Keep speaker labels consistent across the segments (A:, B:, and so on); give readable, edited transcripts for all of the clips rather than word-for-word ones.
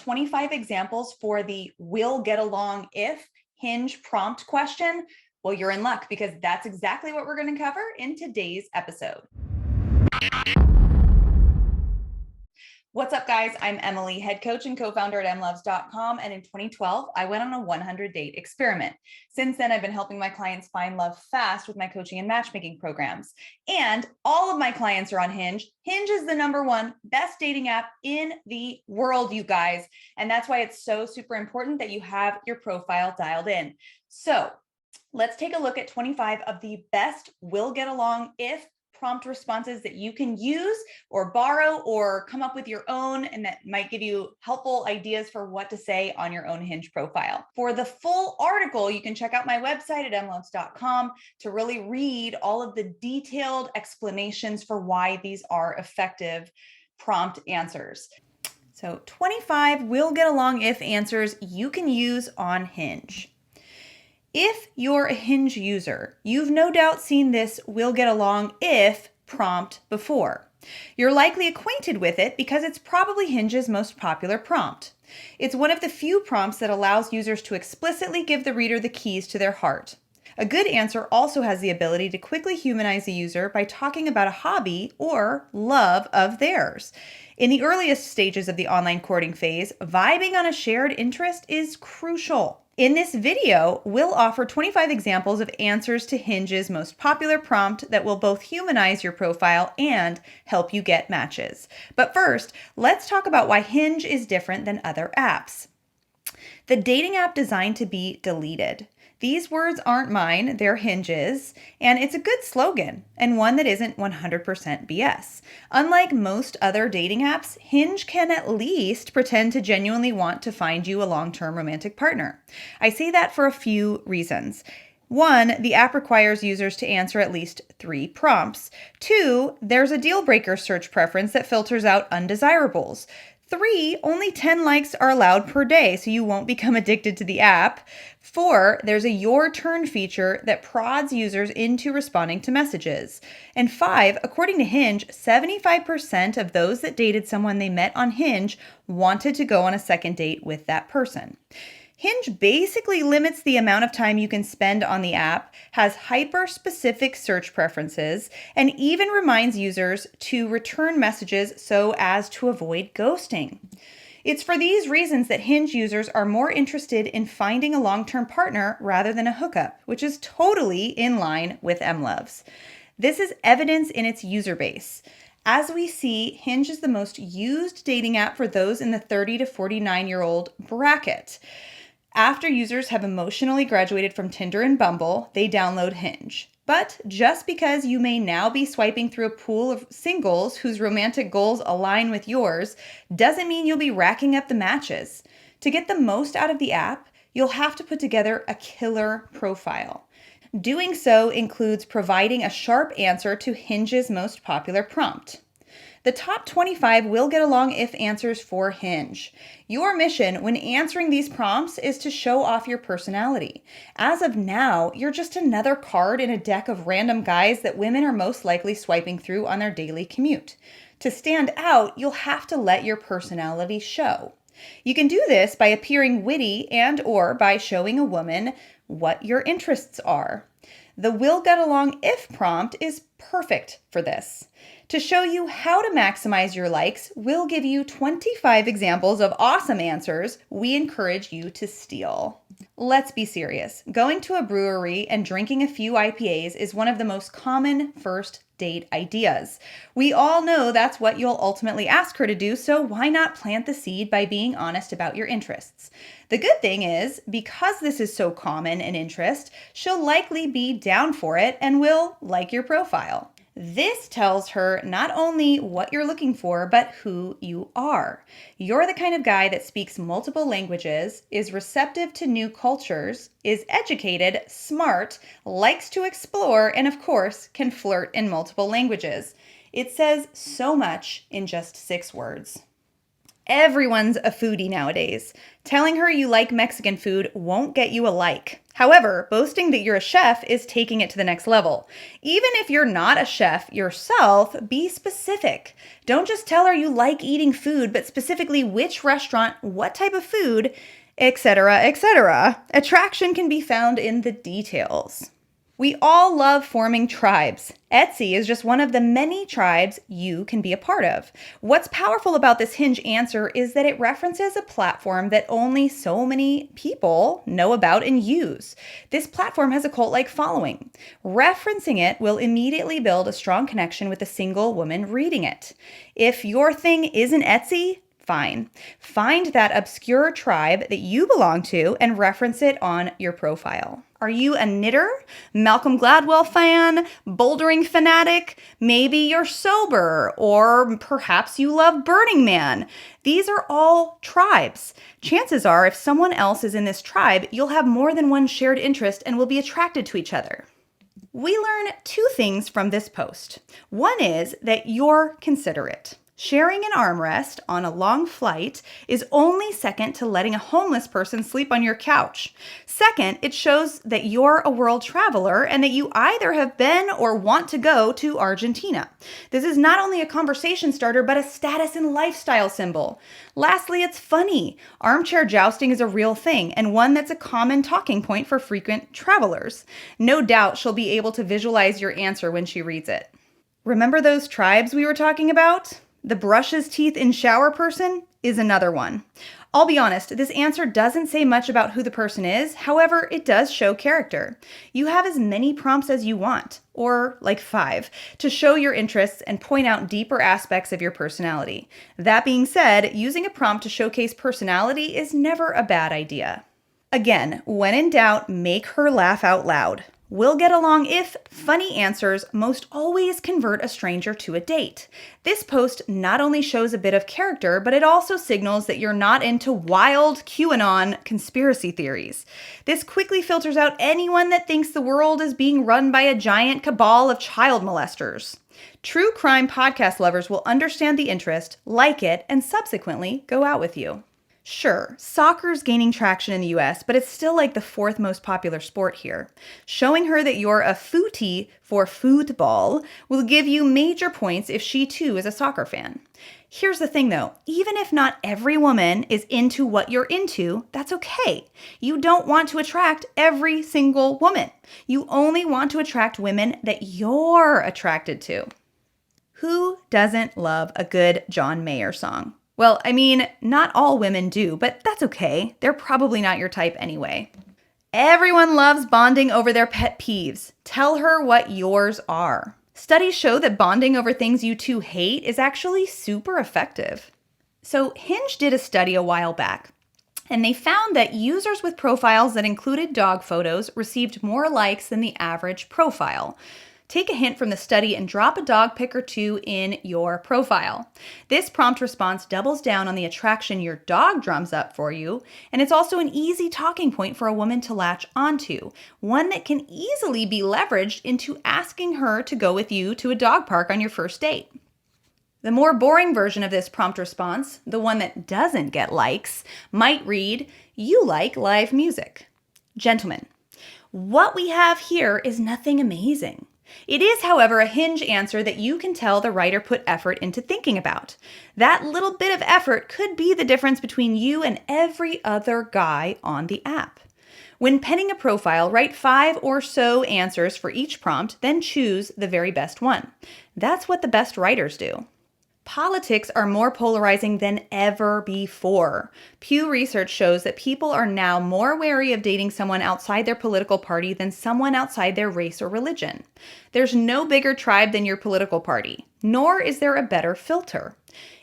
A: 25 examples for the will get along if Hinge prompt question? Well, you're in luck because that's exactly what we're going to cover in today's episode. What's up, guys? I'm Emyli, head coach and co-founder at emlovz.com. And in 2012, I went on a 100-date experiment. Since then, I've been helping my clients find love fast with my coaching and matchmaking programs. And all of my clients are on Hinge. Hinge is the #1 best dating app in the world, you guys. And that's why it's so super important that you have your profile dialed in. So let's take a look at 25 of the best will get along if prompt responses that you can use or borrow or come up with your own, and that might give you helpful ideas for what to say on your own Hinge profile. For the full article, you can check out my website at emlovz.com to really read all of the detailed explanations for why these are effective prompt answers. So 25 will get along if answers you can use on Hinge. If you're a Hinge user, you've no doubt seen this will get along if prompt before. You're likely acquainted with it because it's probably Hinge's most popular prompt. It's one of the few prompts that allows users to explicitly give the reader the keys to their heart. A good answer also has the ability to quickly humanize a user by talking about a hobby or love of theirs. In the earliest stages of the online courting phase, vibing on a shared interest is crucial. In this video, we'll offer 25 examples of answers to Hinge's most popular prompt that will both humanize your profile and help you get matches. But first, let's talk about why Hinge is different than other apps. The dating app designed to be deleted. These words aren't mine, they're Hinge's, and it's a good slogan, and one that isn't 100% BS. Unlike most other dating apps, Hinge can at least pretend to genuinely want to find you a long-term romantic partner. I say that for a few reasons. 1, the app requires users to answer at least 3 prompts. 2, there's a deal breaker search preference that filters out undesirables. 3, only 10 likes are allowed per day, so you won't become addicted to the app. 4, there's a your turn feature that prods users into responding to messages. And 5, according to Hinge, 75% of those that dated someone they met on Hinge wanted to go on a second date with that person. Hinge basically limits the amount of time you can spend on the app, has hyper-specific search preferences, and even reminds users to return messages so as to avoid ghosting. It's for these reasons that Hinge users are more interested in finding a long-term partner rather than a hookup, which is totally in line with emlovz. This is evidence in its user base. As we see, Hinge is the most used dating app for those in the 30 to 49-year-old bracket. After users have emotionally graduated from Tinder and Bumble, they download Hinge. But just because you may now be swiping through a pool of singles whose romantic goals align with yours doesn't mean you'll be racking up the matches. To get the most out of the app, you'll have to put together a killer profile. Doing so includes providing a sharp answer to Hinge's most popular prompt. The top 25 will get along if answers for Hinge. Your mission when answering these prompts is to show off your personality. As of now, you're just another card in a deck of random guys that women are most likely swiping through on their daily commute. To stand out, you'll have to let your personality show. You can do this by appearing witty and/or by showing a woman what your interests are. The will get along if prompt is perfect for this. To show you how to maximize your likes, we'll give you 25 examples of awesome answers we encourage you to steal. Let's be serious. Going to a brewery and drinking a few IPAs is one of the most common first date ideas. We all know that's what you'll ultimately ask her to do, so why not plant the seed by being honest about your interests? The good thing is, because this is so common an interest, she'll likely be down for it and will like your profile. This tells her not only what you're looking for, but who you are. You're the kind of guy that speaks multiple languages, is receptive to new cultures, is educated, smart, likes to explore, and of course, can flirt in multiple languages. It says so much in just 6 words. Everyone's a foodie nowadays. Telling her you like Mexican food won't get you a like. However, boasting that you're a chef is taking it to the next level. Even if you're not a chef yourself, be specific. Don't just tell her you like eating food, but specifically which restaurant, what type of food, etc., etc. Attraction can be found in the details. We all love forming tribes. Etsy is just one of the many tribes you can be a part of. What's powerful about this Hinge answer is that it references a platform that only so many people know about and use. This platform has a cult-like following. Referencing it will immediately build a strong connection with a single woman reading it. If your thing isn't Etsy, fine. Find that obscure tribe that you belong to and reference it on your profile. Are you a knitter, Malcolm Gladwell fan, bouldering fanatic? Maybe you're sober, or perhaps you love Burning Man. These are all tribes. Chances are, if someone else is in this tribe, you'll have more than one shared interest and will be attracted to each other. We learn two things from this post. One is that you're considerate. Sharing an armrest on a long flight is only second to letting a homeless person sleep on your couch. Second, it shows that you're a world traveler and that you either have been or want to go to Argentina. This is not only a conversation starter, but a status and lifestyle symbol. Lastly, it's funny. Armchair jousting is a real thing and one that's a common talking point for frequent travelers. No doubt she'll be able to visualize your answer when she reads it. Remember those tribes we were talking about? The brushes teeth in shower person is another one. I'll be honest, this answer doesn't say much about who the person is. However, it does show character. You have as many prompts as you want, or like 5, to show your interests and point out deeper aspects of your personality. That being said, using a prompt to showcase personality is never a bad idea. Again, when in doubt, make her laugh out loud. llGetAlongIf funny answers most always convert a stranger to a date. This post not only shows a bit of character, but it also signals that you're not into wild QAnon conspiracy theories. This quickly filters out anyone that thinks the world is being run by a giant cabal of child molesters. True crime podcast lovers will understand the interest, like it, and subsequently go out with you. Sure, soccer's gaining traction in the US, but it's still like the 4th most popular sport here. Showing her that you're a foodie for football will give you major points if she too is a soccer fan. Here's the thing though, even if not every woman is into what you're into, that's okay. You don't want to attract every single woman. You only want to attract women that you're attracted to. Who doesn't love a good John Mayer song? Well, I mean, not all women do, but that's okay. They're probably not your type anyway. Everyone loves bonding over their pet peeves. Tell her what yours are. Studies show that bonding over things you two hate is actually super effective. So Hinge did a study a while back, and they found that users with profiles that included dog photos received more likes than the average profile. Take a hint from the study and drop a dog pic or two in your profile. This prompt response doubles down on the attraction your dog drums up for you, and it's also an easy talking point for a woman to latch onto, one that can easily be leveraged into asking her to go with you to a dog park on your first date. The more boring version of this prompt response, the one that doesn't get likes, might read, "You like live music." Gentlemen, what we have here is nothing amazing. It is, however, a Hinge answer that you can tell the writer put effort into thinking about. That little bit of effort could be the difference between you and every other guy on the app. When penning a profile, write 5 or so answers for each prompt, then choose the very best one. That's what the best writers do. Politics are more polarizing than ever before. Pew Research shows that people are now more wary of dating someone outside their political party than someone outside their race or religion. There's no bigger tribe than your political party, nor is there a better filter.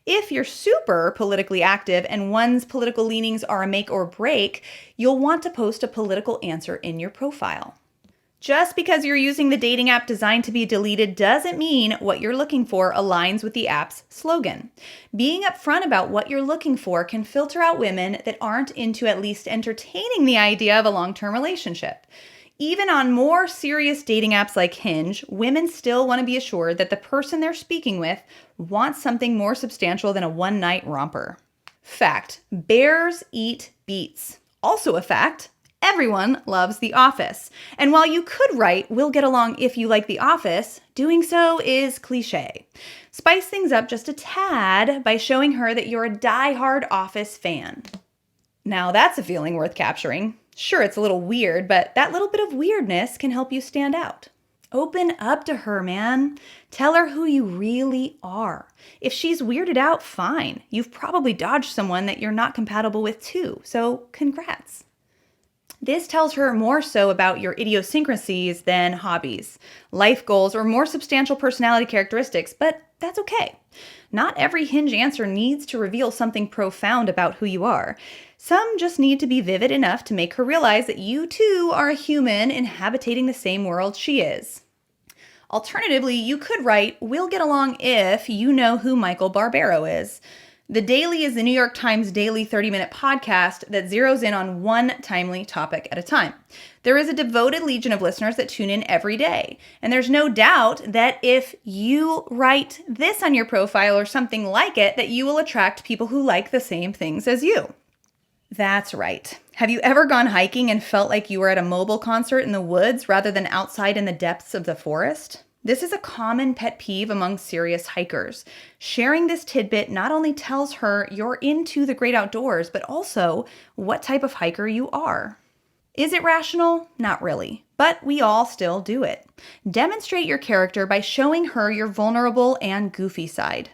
A: If you're super politically active and one's political leanings are a make or break, you'll want to post a political answer in your profile. Just because you're using the dating app designed to be deleted doesn't mean what you're looking for aligns with the app's slogan. Being upfront about what you're looking for can filter out women that aren't into at least entertaining the idea of a long-term relationship. Even on more serious dating apps like Hinge, women still want to be assured that the person they're speaking with wants something more substantial than a one-night romper. Fact: bears eat beets. Also a fact: everyone loves The Office. And while you could write, "We'll get along if you like The Office," doing so is cliche. Spice things up just a tad by showing her that you're a die-hard Office fan. Now that's a feeling worth capturing. Sure, it's a little weird, but that little bit of weirdness can help you stand out. Open up to her, man. Tell her who you really are. If she's weirded out, fine. You've probably dodged someone that you're not compatible with too, so congrats. This tells her more so about your idiosyncrasies than hobbies, life goals, or more substantial personality characteristics, but that's okay. Not every Hinge answer needs to reveal something profound about who you are. Some just need to be vivid enough to make her realize that you too are a human inhabiting the same world she is. Alternatively, you could write, "We'll get along if you know who Michael Barbaro is." The Daily is the New York Times daily 30-minute podcast that zeroes in on one timely topic at a time. There is a devoted legion of listeners that tune in every day. And there's no doubt that if you write this on your profile or something like it, that you will attract people who like the same things as you. That's right. Have you ever gone hiking and felt like you were at a mobile concert in the woods rather than outside in the depths of the forest? This is a common pet peeve among serious hikers. Sharing this tidbit not only tells her you're into the great outdoors, but also what type of hiker you are. Is it rational? Not really, but we all still do it. Demonstrate your character by showing her your vulnerable and goofy side.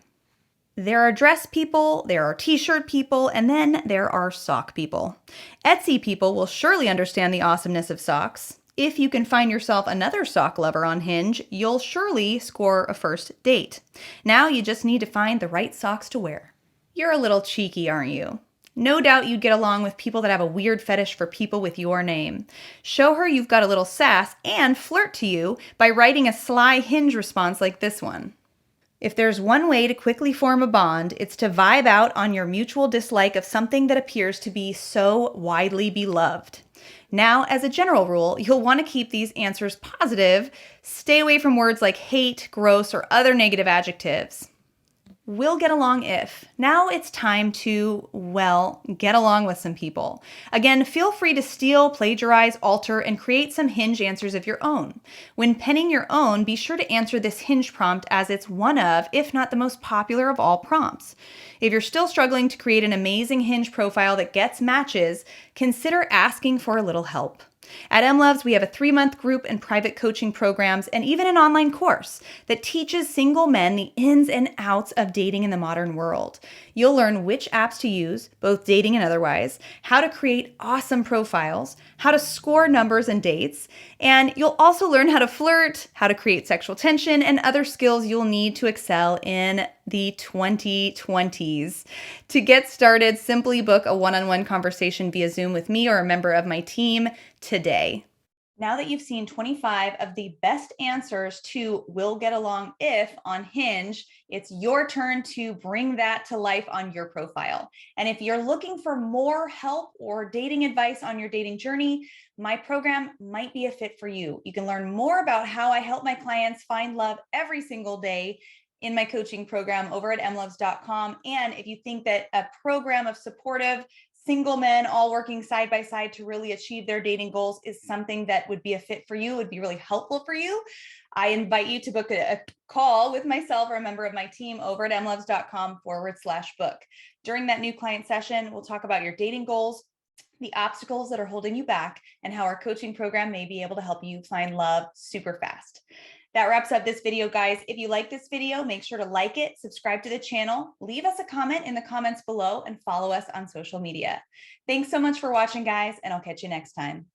A: There are dress people, there are t-shirt people, and then there are sock people. Etsy people will surely understand the awesomeness of socks. If you can find yourself another sock lover on Hinge, you'll surely score a first date. Now you just need to find the right socks to wear. You're a little cheeky, aren't you? No doubt you'd get along with people that have a weird fetish for people with your name. Show her you've got a little sass and flirt to you by writing a sly Hinge response like this one. If there's one way to quickly form a bond, it's to vibe out on your mutual dislike of something that appears to be so widely beloved. Now, as a general rule, you'll want to keep these answers positive. Stay away from words like hate, gross, or other negative adjectives. We'll get along if. Now it's time to, well, get along with some people. Again, feel free to steal, plagiarize, alter, and create some Hinge answers of your own. When penning your own, be sure to answer this Hinge prompt as it's one of, if not the most popular of all prompts. If you're still struggling to create an amazing Hinge profile that gets matches, consider asking for a little help. At Emlovz, we have a 3-month group and private coaching programs and even an online course that teaches single men the ins and outs of dating in the modern world. You'll learn which apps to use, both dating and otherwise, how to create awesome profiles, how to score numbers and dates, and you'll also learn how to flirt, how to create sexual tension, and other skills you'll need to excel in the 2020s. To get started, simply book a one-on-one conversation via Zoom with me or a member of my team today. Now that you've seen 25 of the best answers to "We'll Get Along If" on Hinge, it's your turn to bring that to life on your profile. And if you're looking for more help or dating advice on your dating journey, my program might be a fit for you. You can learn more about how I help my clients find love every single day in my coaching program over at emlovz.com. And if you think that a program of supportive single men all working side by side to really achieve their dating goals is something that would be a fit for you, would be really helpful for you, I invite you to book a call with myself or a member of my team over at emlovz.com/book. During that new client session, we'll talk about your dating goals, the obstacles that are holding you back, and how our coaching program may be able to help you find love super fast. That wraps up this video, guys. If you like this video, make sure to like it, subscribe to the channel, leave us a comment in the comments below, and follow us on social media. Thanks so much for watching, guys, and I'll catch you next time.